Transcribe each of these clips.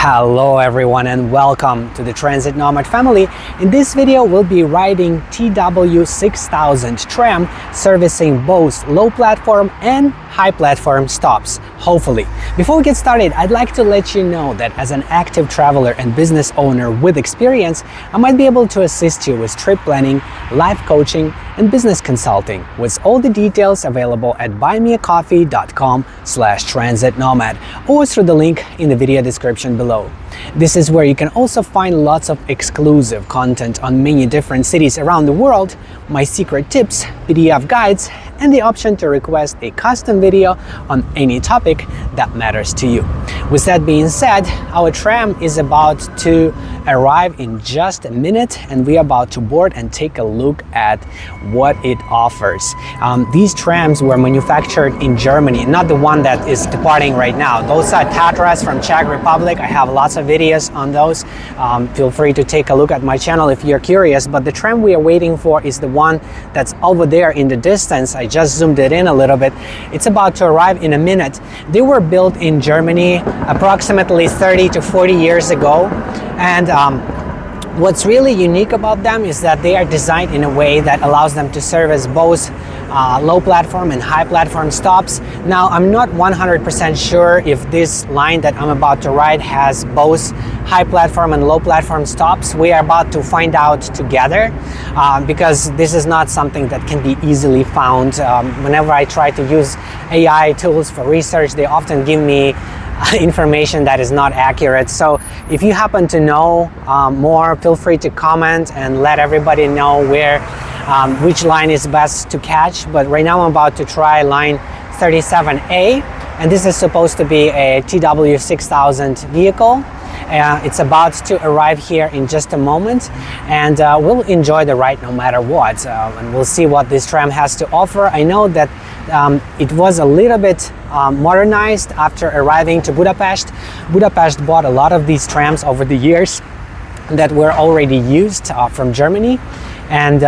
Hello everyone and welcome to the Transit Nomad family. In this video we'll be riding TW6000 Tram, servicing both low platform and high platform stops, hopefully. Before we get started, I'd like to let you know that as an active traveler and business owner with experience, I might be able to assist you with trip planning, life coaching, and business consulting, with all the details available at buymeacoffee.com/transitnomad or through the link in the video description below. This is where you can also find lots of exclusive content on many different cities around the world, my secret tips, PDF guides, and the option to request a custom video on any topic that matters to you. With that being said, our tram is about to arrive in just a minute, and we're about to board and take a look at what it offers. These trams were manufactured in Germany, not the one that is departing right now. Those are Tatras from Czech Republic. I have lots of videos on those. Feel free to take a look at my channel if you're curious, but the tram we are waiting for is the one that's over there in the distance. I just zoomed it in a little bit. It's about to arrive in a minute. They were built in Germany approximately 30 to 40 years ago, and what's really unique about them is that they are designed in a way that allows them to service both low platform and high platform stops. Now, I'm not 100% sure if this line that I'm about to ride has both high platform and low platform stops. We are about to find out together because this is not something that can be easily found. Whenever I try to use AI tools for research, they often give me information that is not accurate. So if you happen to know more, feel free to comment and let everybody know which line is best to catch. But right now I'm about to try line 37A, and this is supposed to be a TW6000 vehicle. It's about to arrive here in just a moment, and we'll enjoy the ride no matter what, and we'll see what this tram has to offer. I know that it was a little bit modernized after arriving to Budapest. Budapest bought a lot of these trams over the years that were already used from Germany, and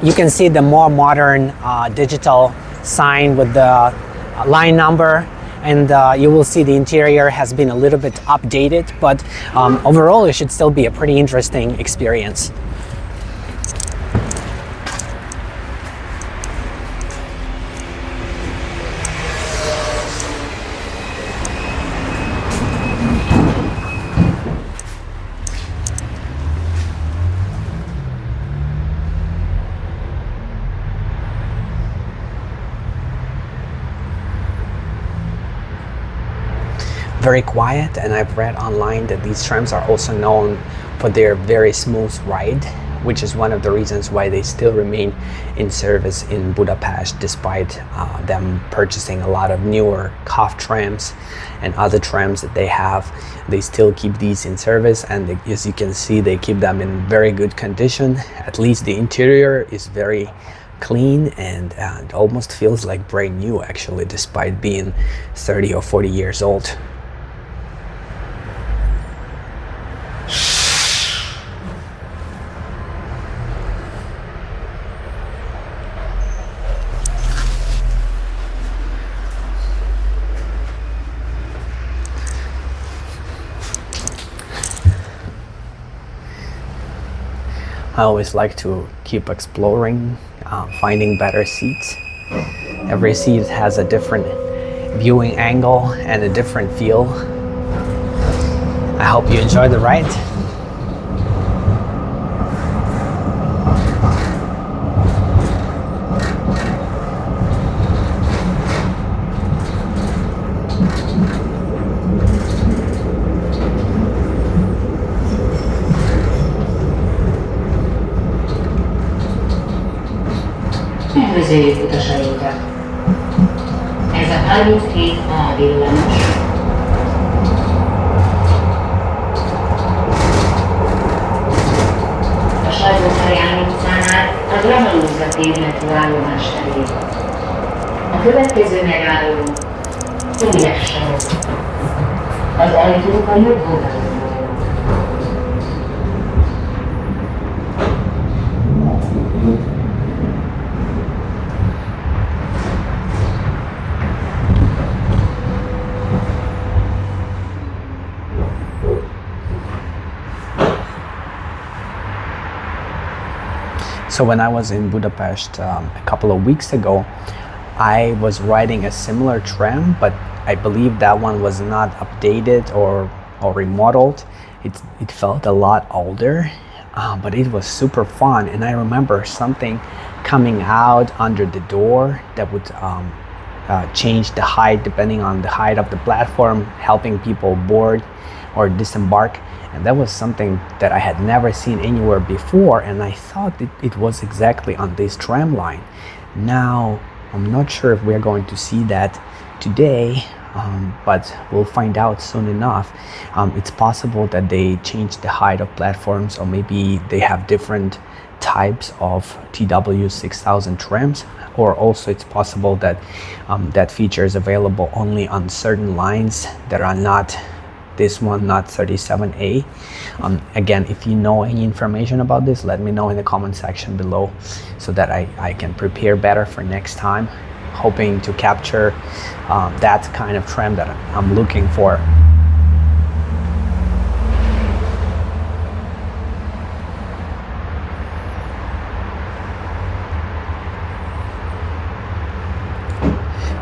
you can see the more modern digital sign with the line number, and you will see the interior has been a little bit updated, but overall it should still be a pretty interesting experience. Very quiet, and I've read online that these trams are also known for their very smooth ride, which is one of the reasons why they still remain in service in Budapest, despite them purchasing a lot of newer COF trams and other trams that they have. They still keep these in service, and as you can see, they keep them in very good condition. At least the interior is very clean, and it almost feels like brand new actually, despite being 30 or 40 years old. I always like to keep exploring, finding better seats. Every seat has a different viewing angle and a different feel. I hope you enjoy the ride. Üdvözöljük utasainkat! Ez a 37A villamos. A Salgótarján utcánál a Grammaróza tér metró-állomás felé. A következő megálló Ügyes sarok. Az ajtók a jobb oldalon. So when I was in Budapest a couple of weeks ago, I was riding a similar tram, but I believe that one was not updated or remodeled. It felt a lot older, but it was super fun. And I remember something coming out under the door that would change the height depending on the height of the platform, helping people board or disembark. And that was something that I had never seen anywhere before, and I thought it was exactly on this tram line. Now, I'm not sure if we're going to see that today, but we'll find out soon enough. It's possible that they changed the height of platforms, or maybe they have different types of TW6000 trams, or also it's possible that that feature is available only on certain lines that are not this one, not 37A. Again, if you know any information about this, let me know in the comment section below so that I can prepare better for next time, hoping to capture that kind of tram that I'm looking for.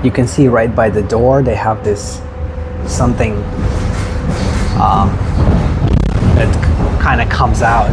You can see right by the door they have this something that kind of comes out.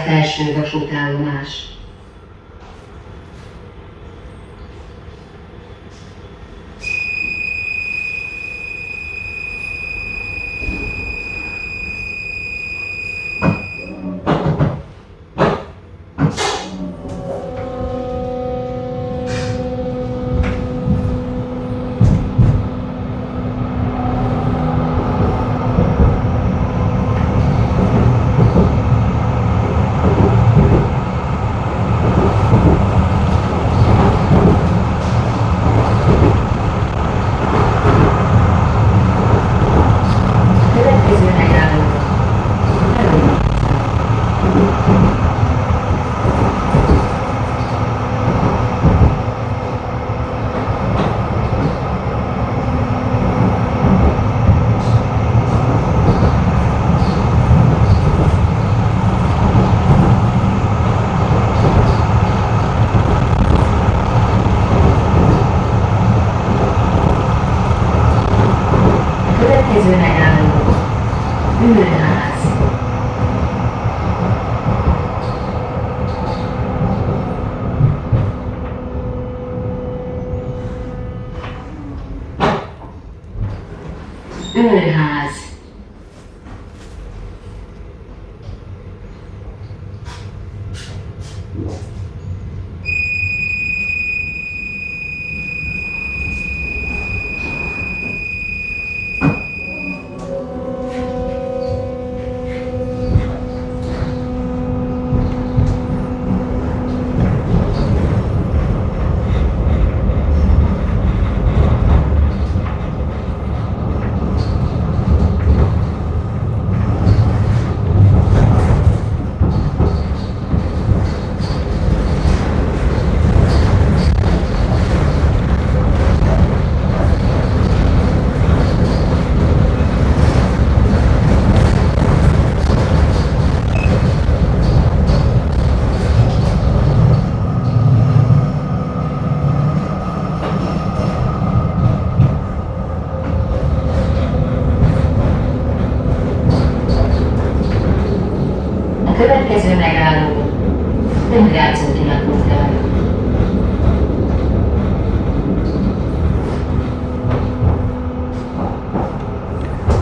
Felső vasútállomás. Ülőház. következő megálló önjátszóti lakótelep.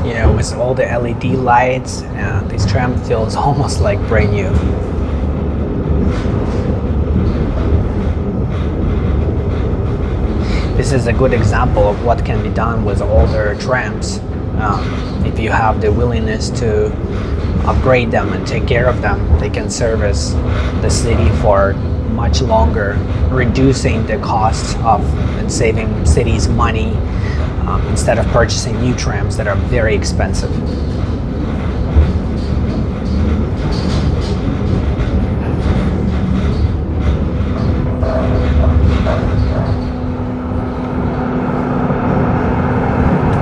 You know, with all the LED lights, and this tram feels almost like brand new. This is a good example of what can be done with older trams. If you have the willingness to upgrade them and take care of them, they can service the city for much longer, reducing the cost of and saving cities money instead of purchasing new trams that are very expensive.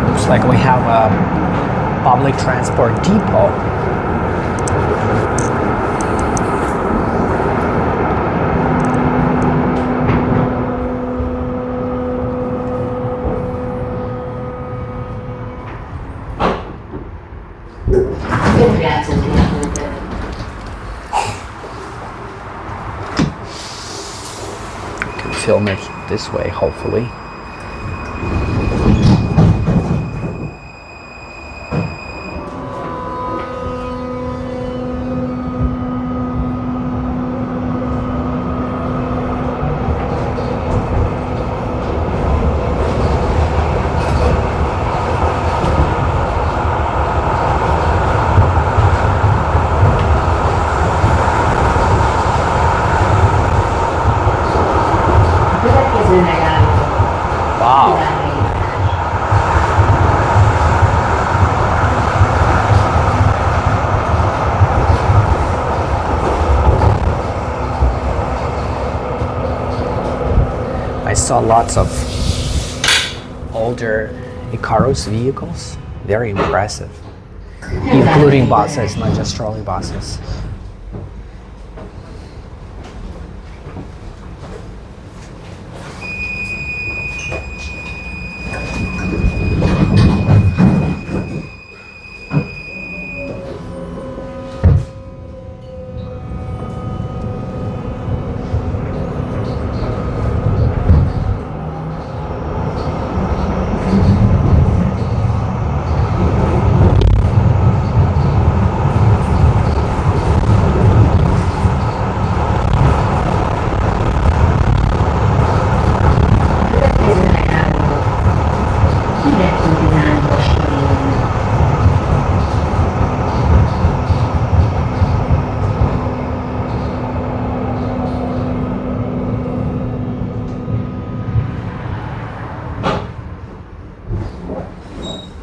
Looks like we have a public transport depot. Film it this way, hopefully. Wow. I saw lots of older Icarus vehicles, very impressive, including buses, not just trolley buses.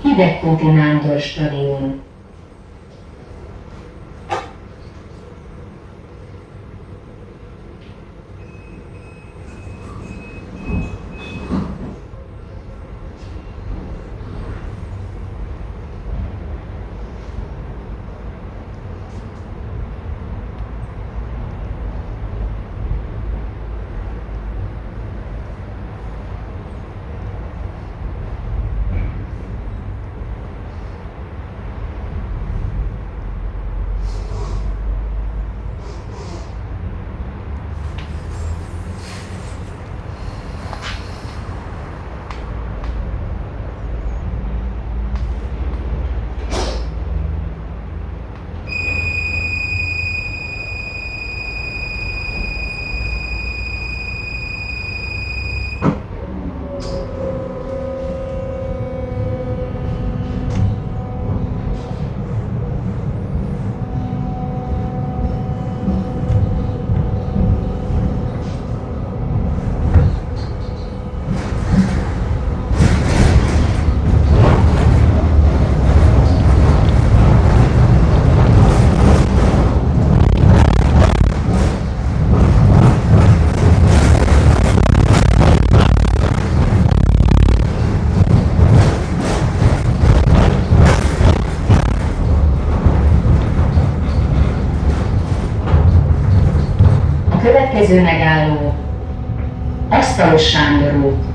Hidegkúti Nándor stadion. Következő megálló Asztalos Sándor út.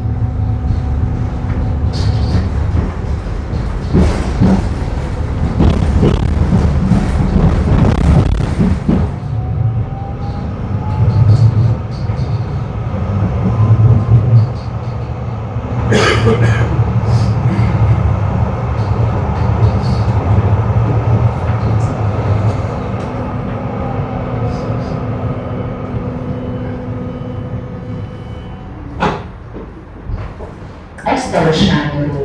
Asztalos háború.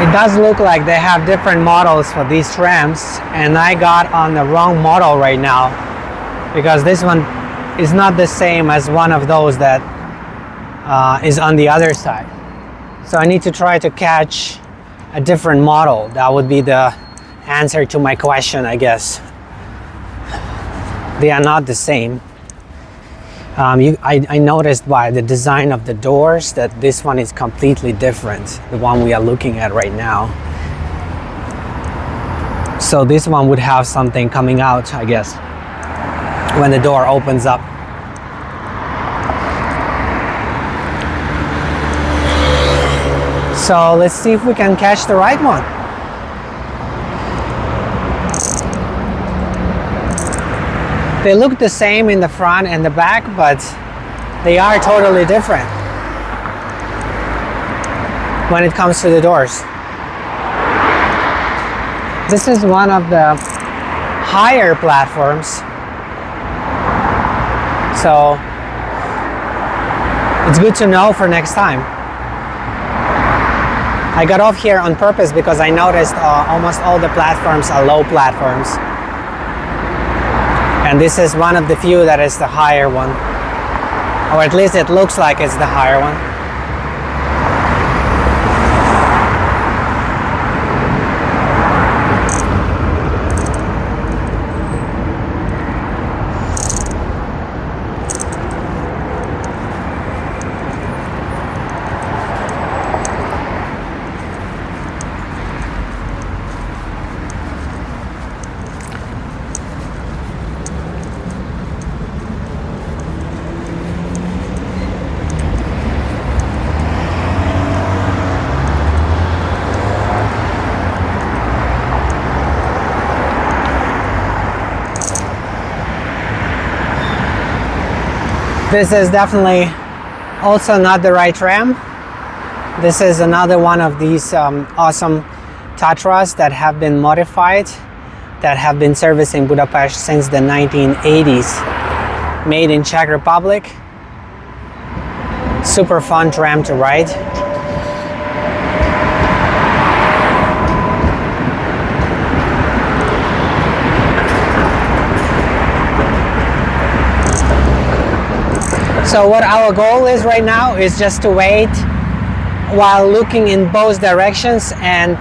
It does look like they have different models for these trams, and I got on the wrong model right now because this one is not the same as one of those that is on the other side. So I need to try to catch a different model. That would be the answer to my question, I guess. They are not the same. I noticed by the design of the doors that this one is completely different, the one we are looking at right now. So this one would have something coming out, I guess, when the door opens up. So let's see if we can catch the right one. They look the same in the front and the back, but they are totally different when it comes to the doors. This is one of the higher platforms, so it's good to know for next time. I got off here on purpose because I noticed almost all the platforms are low platforms. And this is one of the few that is the higher one. Or at least it looks like it's the higher one. This is definitely also not the right tram. This is another one of these awesome Tatras that have been modified, that have been servicing Budapest since the 1980s. Made in Czech Republic. Super fun tram to ride. So what our goal is right now is just to wait while looking in both directions and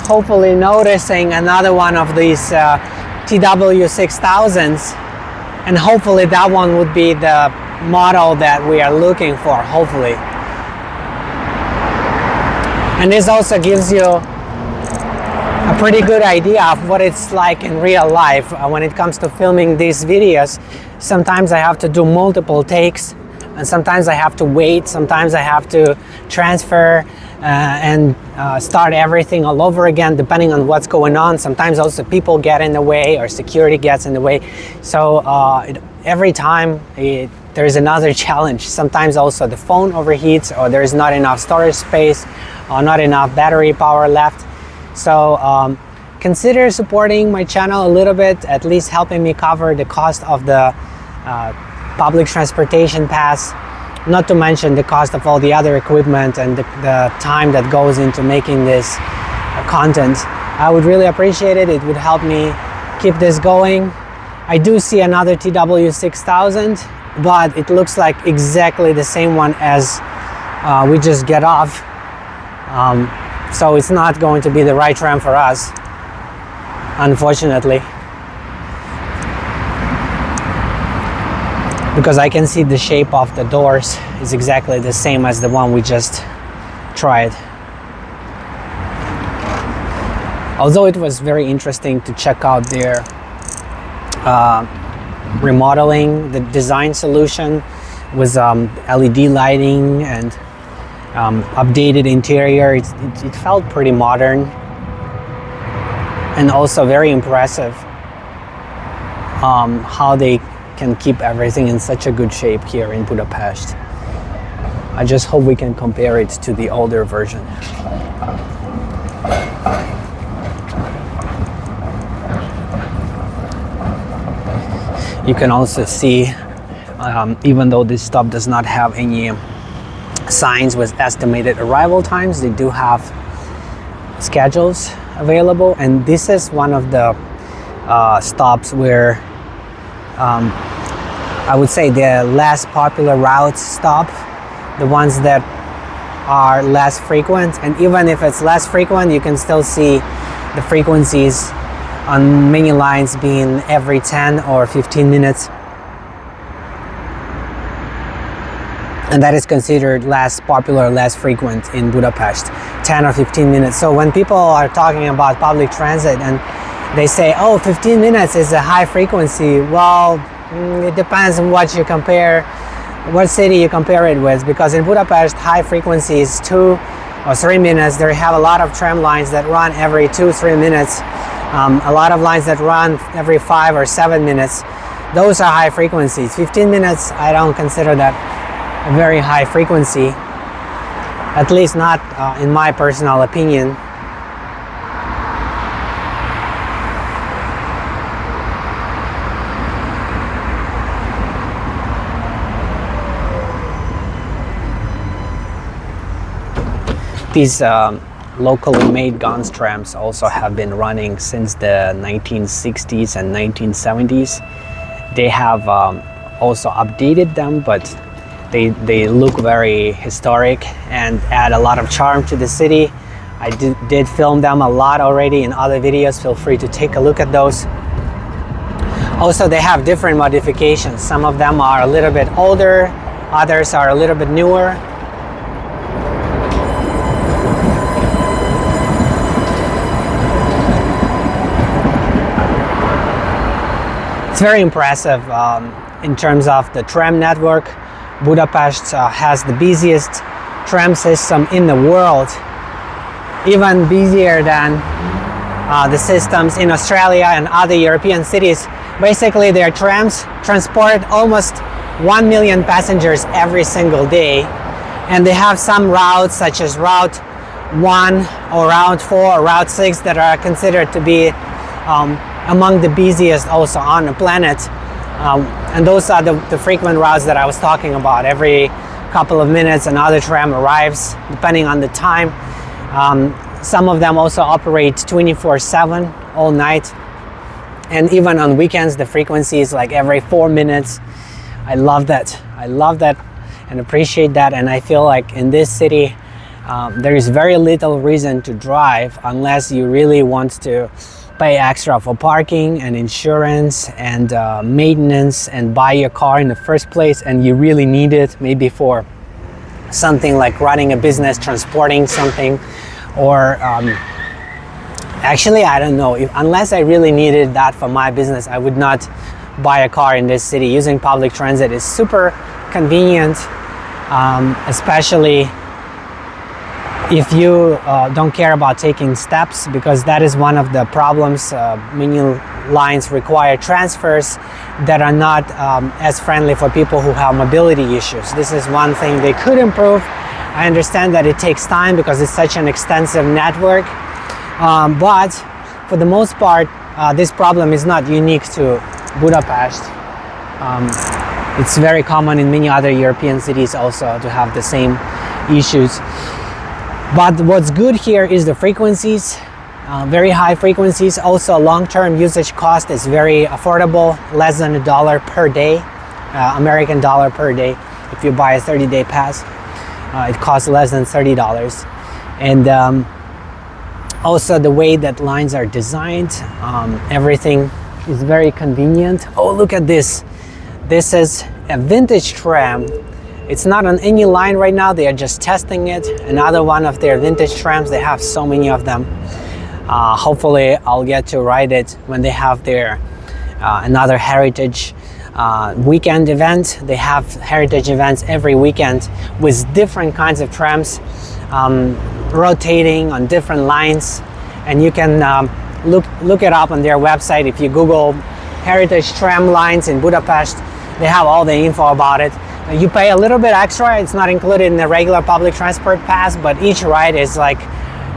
hopefully noticing another one of these TW6000s, and hopefully that one would be the model that we are looking for, hopefully. And this also gives you a pretty good idea of what it's like in real life when it comes to filming these videos. Sometimes I have to do multiple takes, and sometimes I have to wait, sometimes I have to transfer and start everything all over again depending on what's going on. Sometimes also people get in the way or security gets in the way. So every time there's another challenge. Sometimes also the phone overheats, or there's not enough storage space or not enough battery power left. So consider supporting my channel a little bit, at least helping me cover the cost of the public transportation pass, not to mention the cost of all the other equipment and the time that goes into making this content. I would really appreciate it. It would help me keep this going. I do see another TW6000, but it looks like exactly the same one as we just get off. So it's not going to be the right tram for us, unfortunately. Because I can see the shape of the doors is exactly the same as the one we just tried. Although it was very interesting to check out their remodeling, the design solution with LED lighting and updated interior. It felt pretty modern and also very impressive how they can keep everything in such a good shape here in Budapest. I just hope we can compare it to the older version. You can also see, even though this stop does not have any signs with estimated arrival times, they do have schedules available, and this is one of the stops where I would say the less popular routes stop, the ones that are less frequent. And even if it's less frequent, you can still see the frequencies on many lines being every 10 or 15 minutes. And that is considered less popular, less frequent in Budapest, 10 or 15 minutes. So when people are talking about public transit and they say, oh, 15 minutes is a high frequency, well, it depends on what you compare, what city you compare it with, because in Budapest, high frequency is 2 or 3 minutes. They have a lot of tram lines that run every 2-3 minutes, a lot of lines that run every 5 or 7 minutes. Those are high frequencies. 15 minutes, I don't consider that a very high frequency, at least not in my personal opinion. These locally made guns trams also have been running since the 1960s and 1970s. They have also updated them, but they look very historic and add a lot of charm to the city. I did film them a lot already in other videos. Feel free to take a look at those. Also, they have different modifications. Some of them are a little bit older, others are a little bit newer. It's very impressive in terms of the tram network. Budapest has the busiest tram system in the world, even busier than the systems in Australia and other European cities. Basically, their trams transport almost 1 million passengers every single day, and they have some routes such as Route 1 or Route 4 or Route 6 that are considered to be among the busiest also on the planet. And those are the frequent routes that I was talking about. Every couple of minutes another tram arrives, depending on the time. Some of them also operate 24/7 all night. And even on weekends, the frequency is like every 4 minutes. I love that. I love that and appreciate that. And I feel like in this city, there is very little reason to drive unless you really want to pay extra for parking and insurance and maintenance and buy your car in the first place, and you really need it maybe for something like running a business, transporting something, or actually I don't know, unless I really needed that for my business, I would not buy a car in this city. Using public transit is super convenient, especially if you don't care about taking steps, because that is one of the problems. Many lines require transfers that are not as friendly for people who have mobility issues. This is one thing they could improve. I understand that it takes time because it's such an extensive network, but for the most part, this problem is not unique to Budapest. It's very common in many other European cities also to have the same issues. But what's good here is the frequencies, very high frequencies. Also, long-term usage cost is very affordable, less than $1 per day, American dollar per day. If you buy a 30-day pass, it costs less than $30. And also the way that lines are designed, everything is very convenient. Oh, look at this. This is a vintage tram. It's not on any line right now. They are just testing it. Another one of their vintage trams. They have so many of them. Hopefully I'll get to ride it when they have their another heritage weekend event. They have heritage events every weekend with different kinds of trams rotating on different lines. And you can look it up on their website. If you Google heritage tram lines in Budapest, they have all the info about it. You pay a little bit extra. It's not included in the regular public transport pass, but each ride is like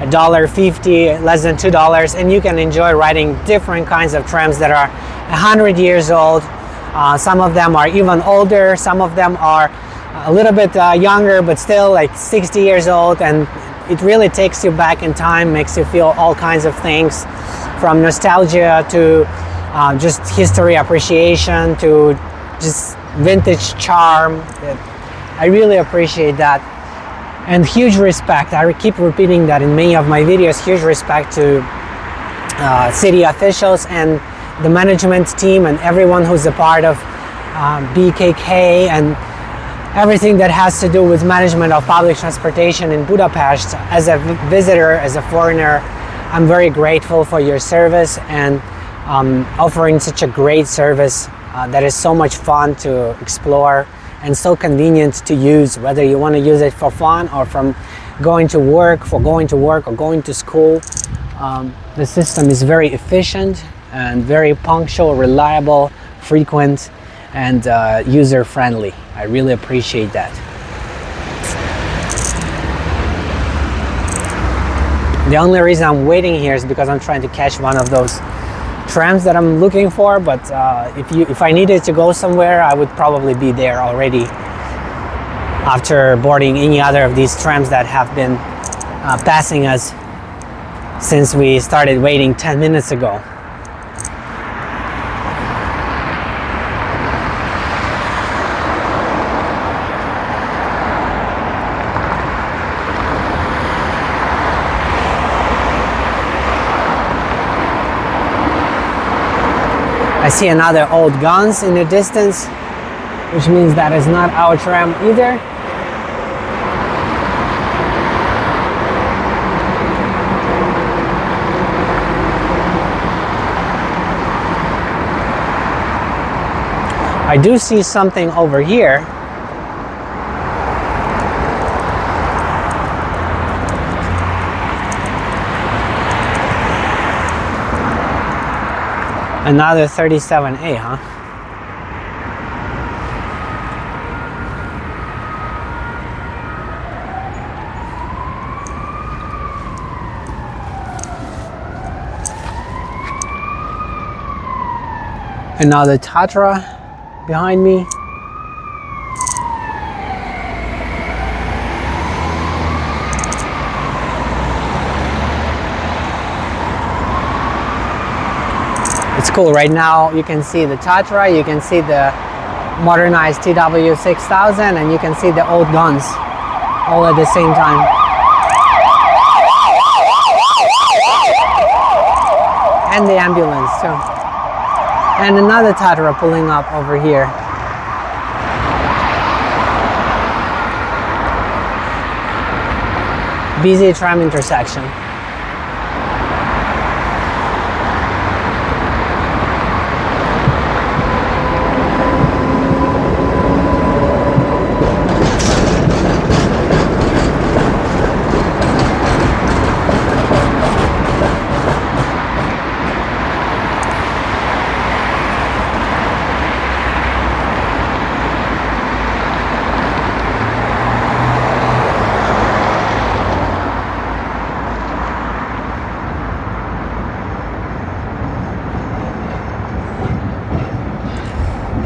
$1.50, less than $2, and you can enjoy riding different kinds of trams that are 100 years old. Some of them are even older. Some of them are a little bit younger, but still like 60 years old, and it really takes you back in time, makes you feel all kinds of things, from nostalgia to just history appreciation to just vintage charm. I really appreciate that. And huge respect, I keep repeating that in many of my videos, huge respect to city officials and the management team and everyone who's a part of BKK and everything that has to do with management of public transportation in Budapest. As a visitor, as a foreigner, I'm very grateful for your service and offering such a great service that is so much fun to explore and so convenient to use, whether you want to use it for fun or from going to work, or going to school. The system is very efficient and very punctual, reliable, frequent, and user-friendly. I really appreciate that. The only reason I'm waiting here is because I'm trying to catch one of those trams that I'm looking for, but if I needed to go somewhere, I would probably be there already after boarding any other of these trams that have been passing us since we started waiting 10 minutes ago. I see another old guns in the distance, which means that is not our tram either. I do see something over here. Another 37A, huh? Another Tatra behind me. It's cool. Right now you can see the Tatra, you can see the modernized TW6000, and you can see the old guns all at the same time. And the ambulance too. And another Tatra pulling up over here. Busy tram intersection.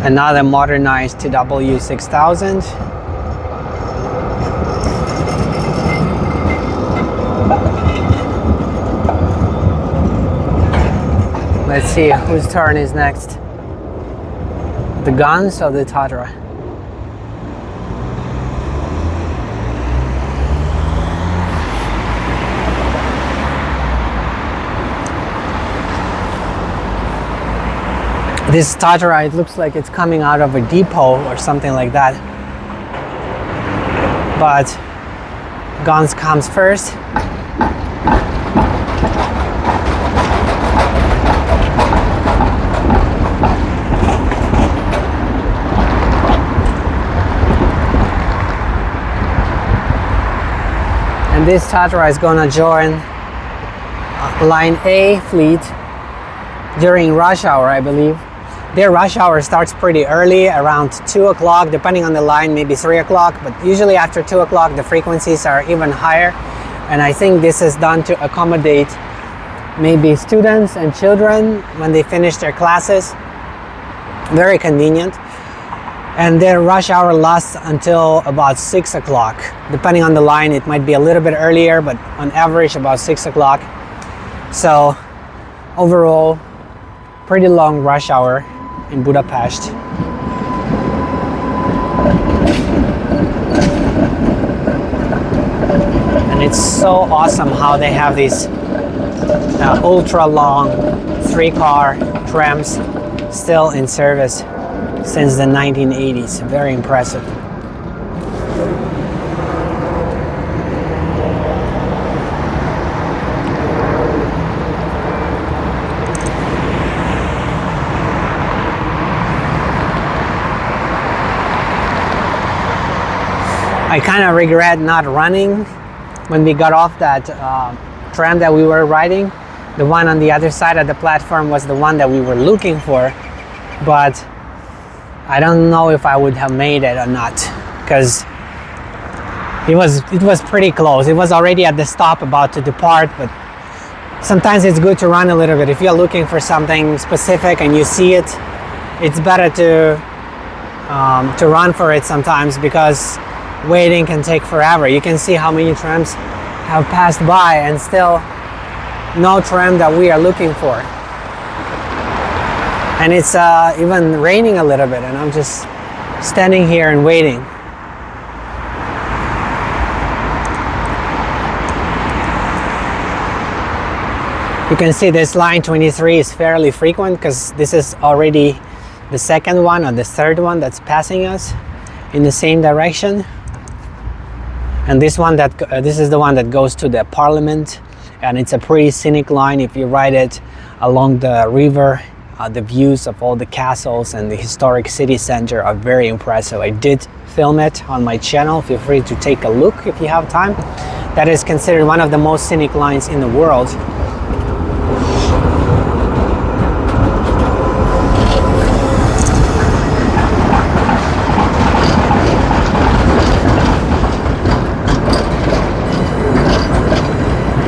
Another modernized TW6000. Let's see whose turn is next. The guns or the Tatra? This Tatra, it looks like it's coming out of a depot or something like that. But guns comes first. And this Tatra is gonna join Line A fleet during rush hour, I believe. Their rush hour starts pretty early, around 2 o'clock, depending on the line, maybe 3 o'clock, but usually after 2 o'clock the frequencies are even higher. And I think this is done to accommodate maybe students and children when they finish their classes. Very convenient. And their rush hour lasts until about 6 o'clock. Depending on the line, it might be a little bit earlier, but on average about 6 o'clock. So overall, pretty long rush hour in Budapest. it's so awesome how they have these ultra long 3-car trams still in service since the 1980s. Very impressive. I kind of regret not running when we got off that tram that we were riding. The one on the other side of the platform was the one that we were looking for, but I don't know if I would have made it or not, because it was pretty close. It was already at the stop, about to depart. But sometimes it's good to run a little bit. If you're looking for something specific and you see it, it's better to run for it sometimes, because waiting can take forever. You can see how many trams have passed by and still no tram that we are looking for. And it's even raining a little bit, and I'm just standing here and waiting. You can see this line 23 is fairly frequent, because this is already the second one or the third one that's passing us in the same direction. And this is the one that goes to the Parliament, and it's a pretty scenic line. If you ride it along the river, the views of all the castles and the historic city center are very impressive. I did film it on my channel. Feel free to take a look if you have time. That is considered one of the most scenic lines in the world.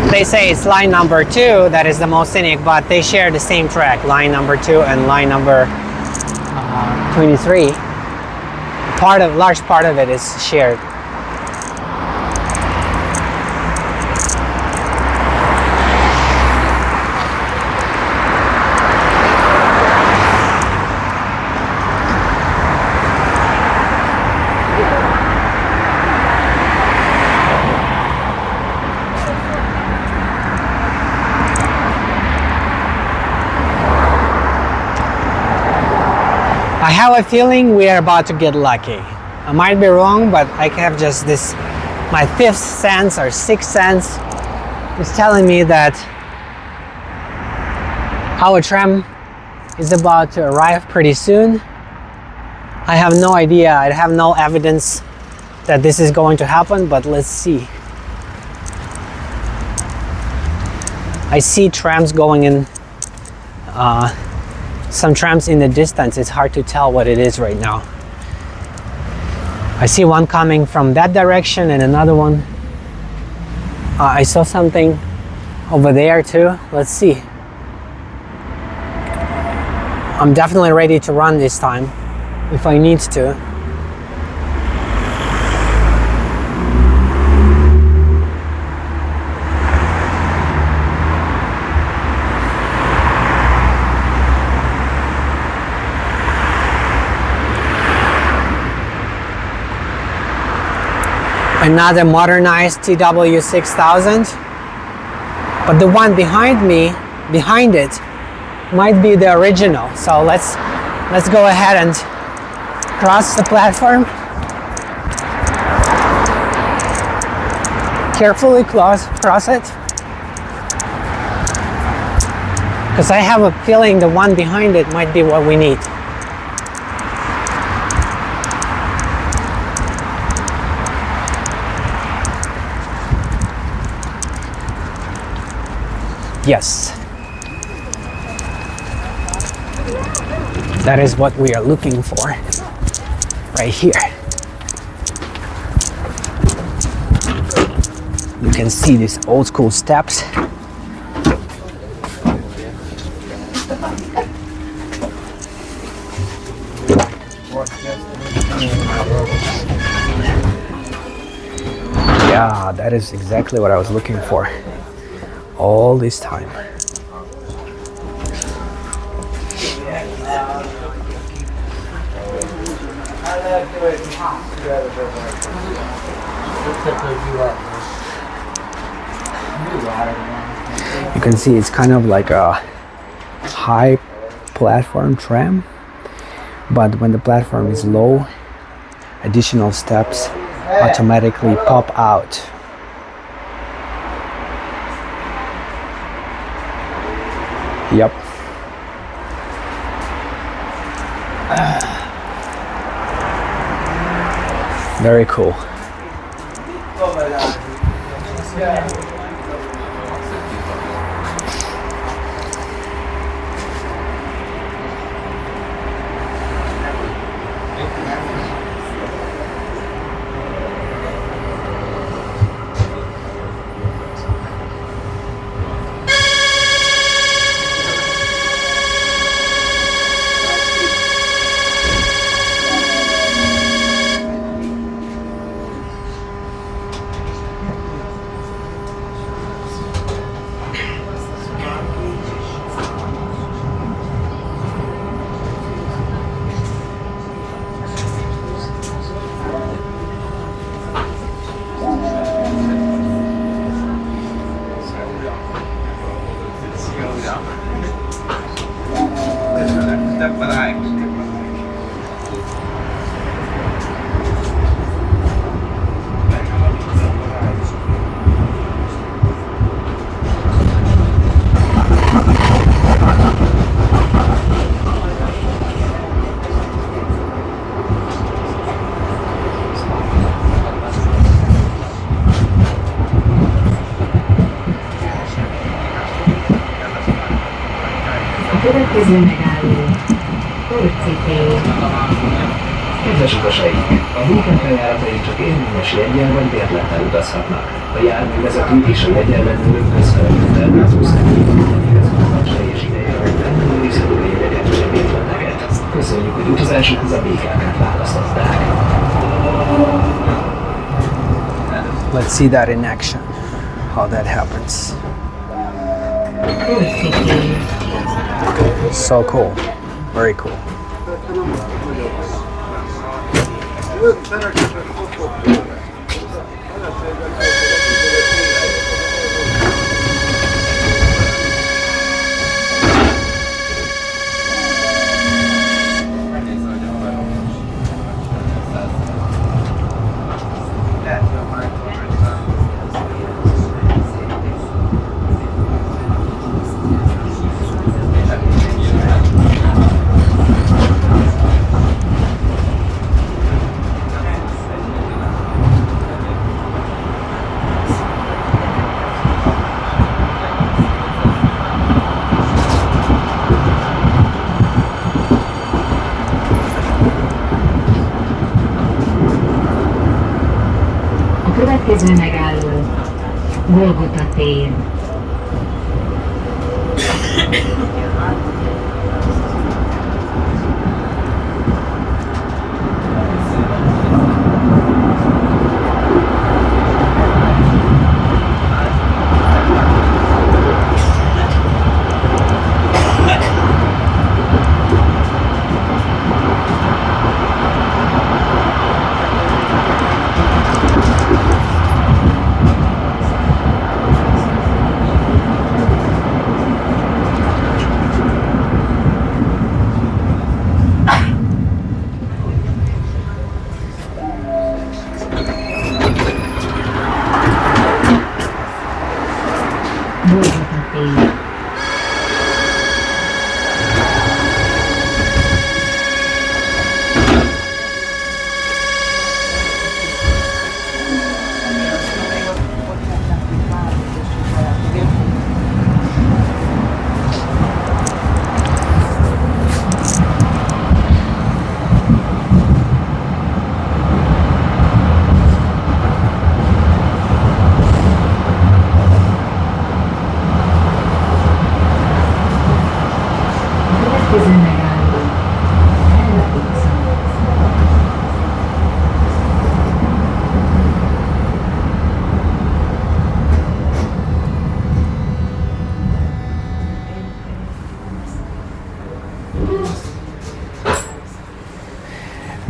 They say it's line number 2 that is the most scenic, but they share the same track, line number 2 and line number 23. Large part of it is shared. I have a feeling we are about to get lucky. I might be wrong, but I have just this, my 5th sense or 6th sense is telling me that our tram is about to arrive pretty soon. I have no idea, I have no evidence that this is going to happen, but let's see. I see trams going in, some trams in the distance. It's hard to tell what it is right now. I see one coming from that direction and another one. I saw something over there too. Let's see. I'm definitely ready to run this time if I need to. Another modernized TW6000, but the one behind it might be the original. So let's go ahead and cross the platform. Carefully cross it, because I have a feeling the one behind it might be what we need. Yes, that is what we are looking for right here. You can see these old school steps. Yeah, that is exactly what I was looking for all this time. You can see it's kind of like a high platform tram, but when the platform is low, additional steps automatically pop out. Yep. Very cool. Következő megálló, Orcité. Kedves utasaink! A munkahelyajáratai csak érvényes jeggyel vagy bérlettel utazhatnak. A járművezetők és a jegyellenőrök közfelelően ráhúznak ki a teljes idejére ellenőrizhető jegyeket és bérleteket. Köszönjük, hogy utazásukhoz a BKK-t választották. Let's see that in action, how that happens. Orcité. So cool, very cool. Következő megálló, Golgota tér.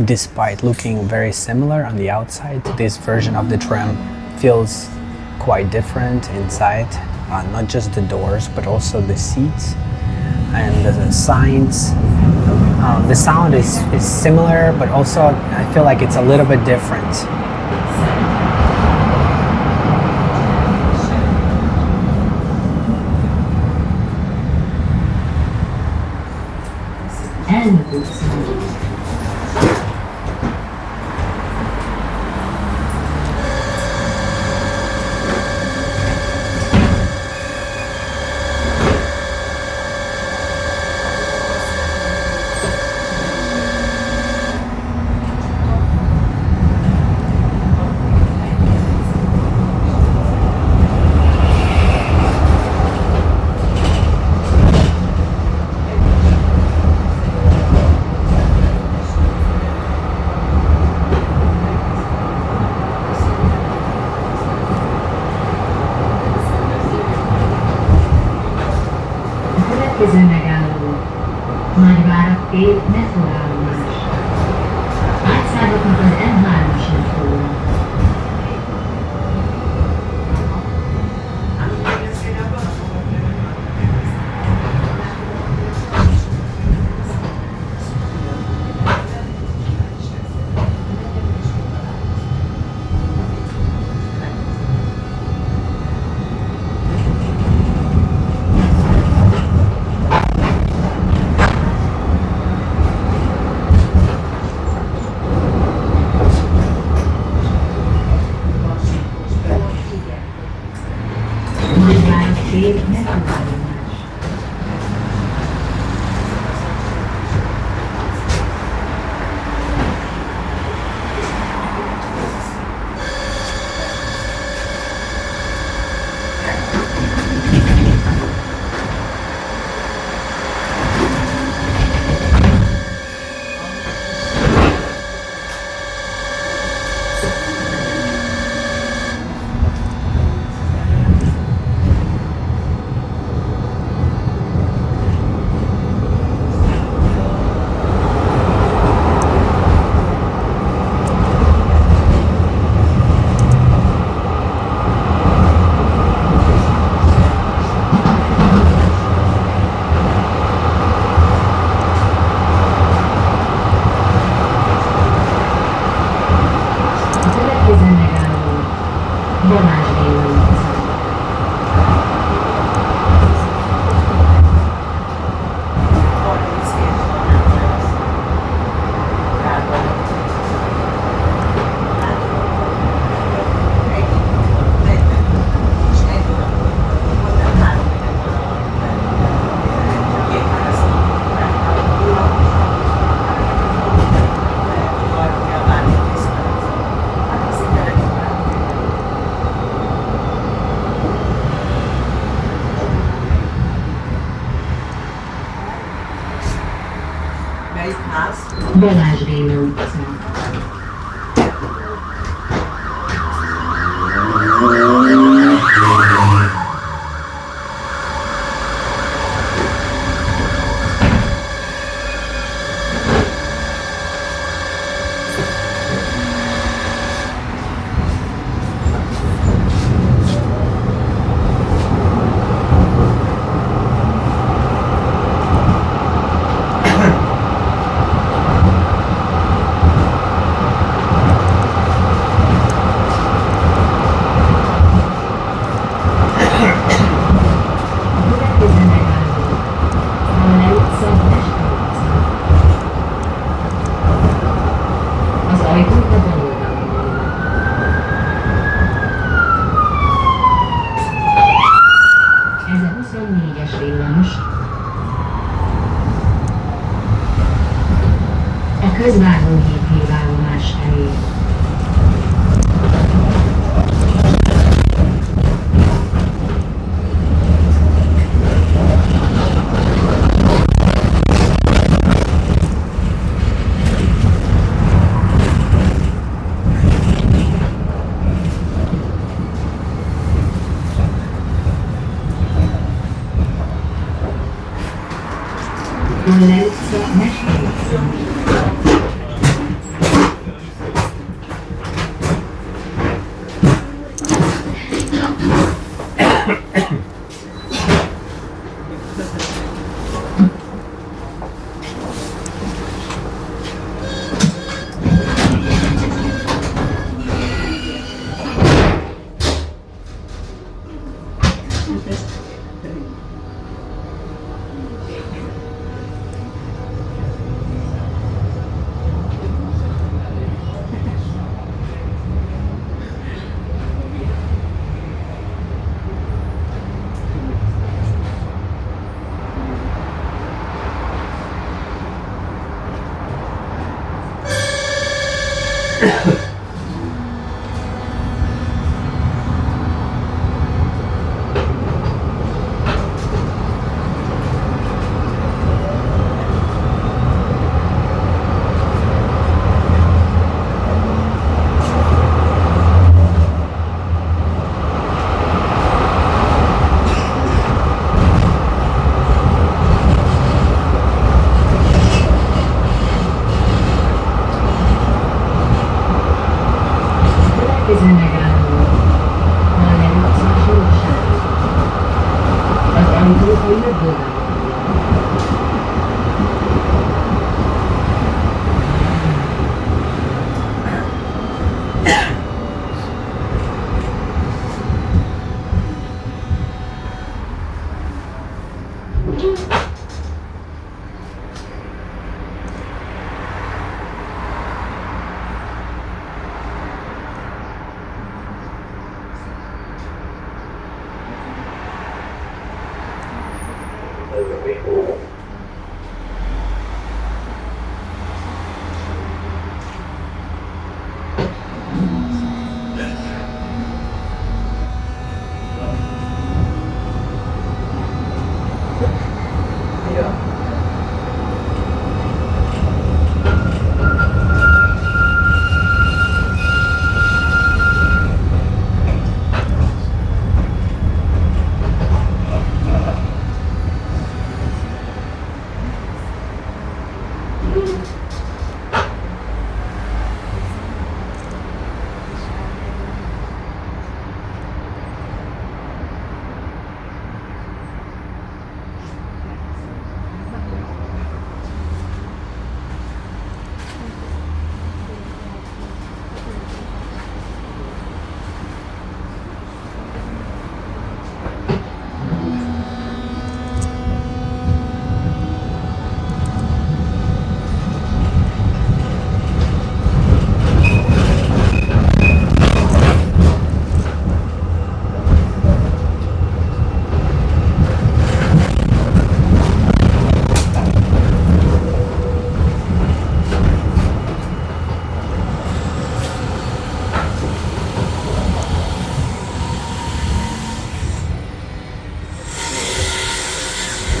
Despite looking very similar on the outside, this version of the tram feels quite different inside. Not just the doors, but also the seats and the signs. The sound is similar, but also I feel like it's a little bit different. Következő megálló, Nagyvárad tér metroállomás. Átszállhatnak az M3-as metróra. Balázs Béla utca. Közvágóhíd hívállomás felé. Anna utca, Mester utca. következő megálló Haller utca sorsára. Az ajtó a jobb oldalon.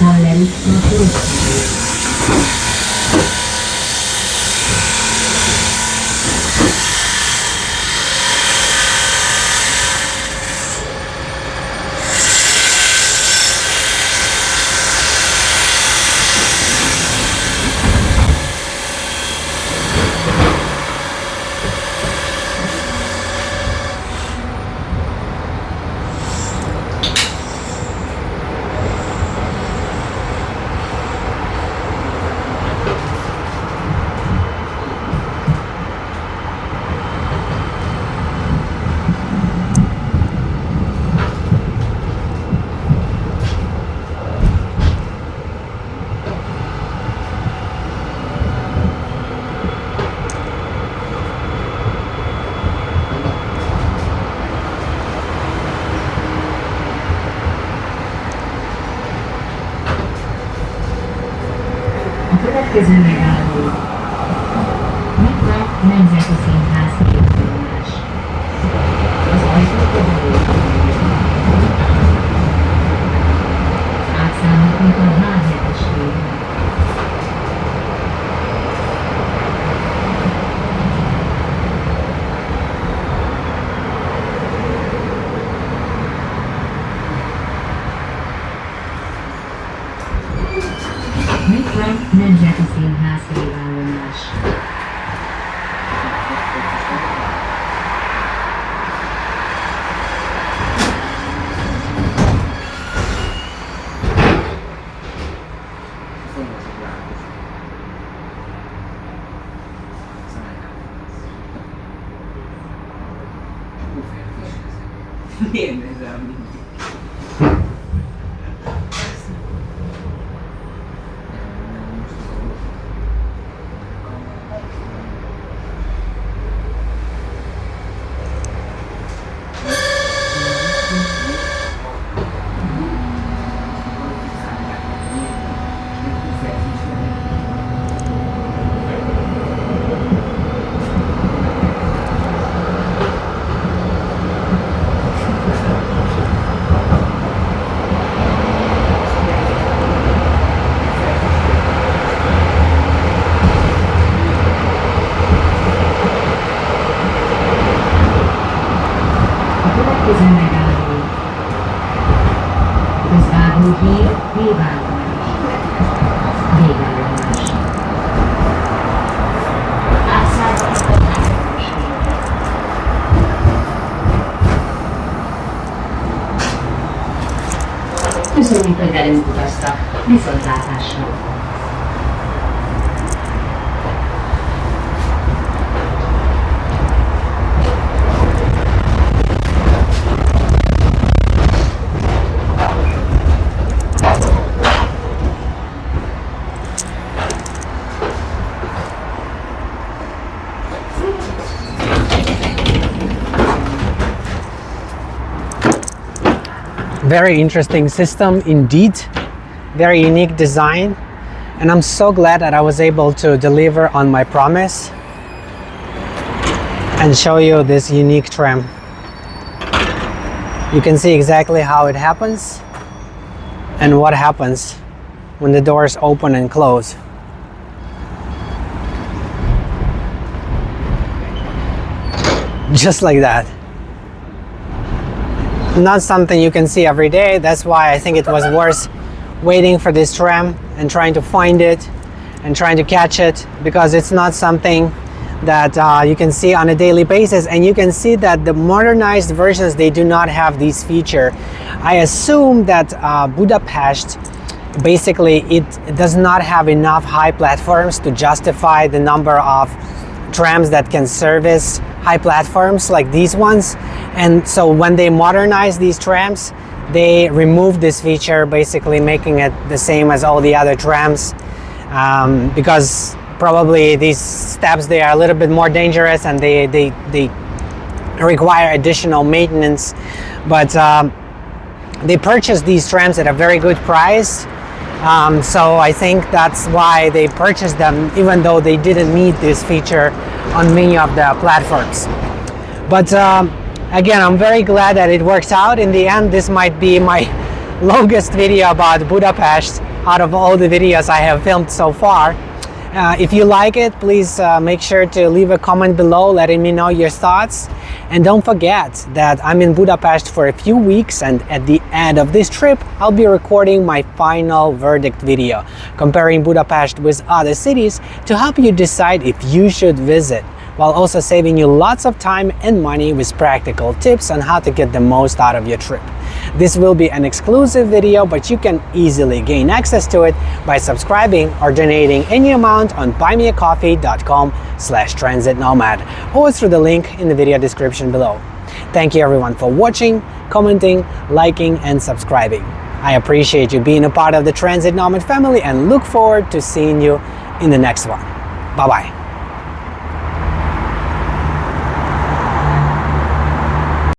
Haller utca sorsára. A következő megálló Mikva Nemzeti Színház főállomás. Az ajtó oldalon. Átszállhatnak a H7-es hídra. Mikva Nemzeti Színház főállomás. Miért nézel mindig? Következő megálló Közvágó híd B-vállomás. B-vállomás. Átszállhatnak a 3-as hídra. Köszönjük, hogy velünk utaztak. Viszontlátásra! Very interesting system indeed, very unique design, and I'm so glad that I was able to deliver on my promise and show you this unique tram. You can see exactly how it happens and what happens when the doors open and close. Just like that. Not something you can see every day. That's why I think it was worth waiting for this tram and trying to find it and trying to catch it, because it's not something that you can see on a daily basis. And you can see that the modernized versions, they do not have these feature. I assume that Budapest, basically it does not have enough high platforms to justify the number of trams that can service high platforms like these ones. And so when they modernize these trams, they remove this feature, basically making it the same as all the other trams, because probably these steps, they are a little bit more dangerous and they require additional maintenance. But they purchased these trams at a very good price. So I think that's why they purchased them, even though they didn't meet this feature on many of the platforms. But again, I'm very glad that it works out. In the end, this might be my longest video about Budapest out of all the videos I have filmed so far. If you like it, please make sure to leave a comment below letting me know your thoughts. And don't forget that I'm in Budapest for a few weeks, and at the end of this trip, I'll be recording my final verdict video, comparing Budapest with other cities to help you decide if you should visit, while also saving you lots of time and money with practical tips on how to get the most out of your trip. This will be an exclusive video, but you can easily gain access to it by subscribing or donating any amount on buymeacoffee.com/transitnomad or through the link in the video description below. Thank you everyone for watching, commenting, liking and subscribing. I appreciate you being a part of the Transit Nomad family and look forward to seeing you in the next one. Bye bye.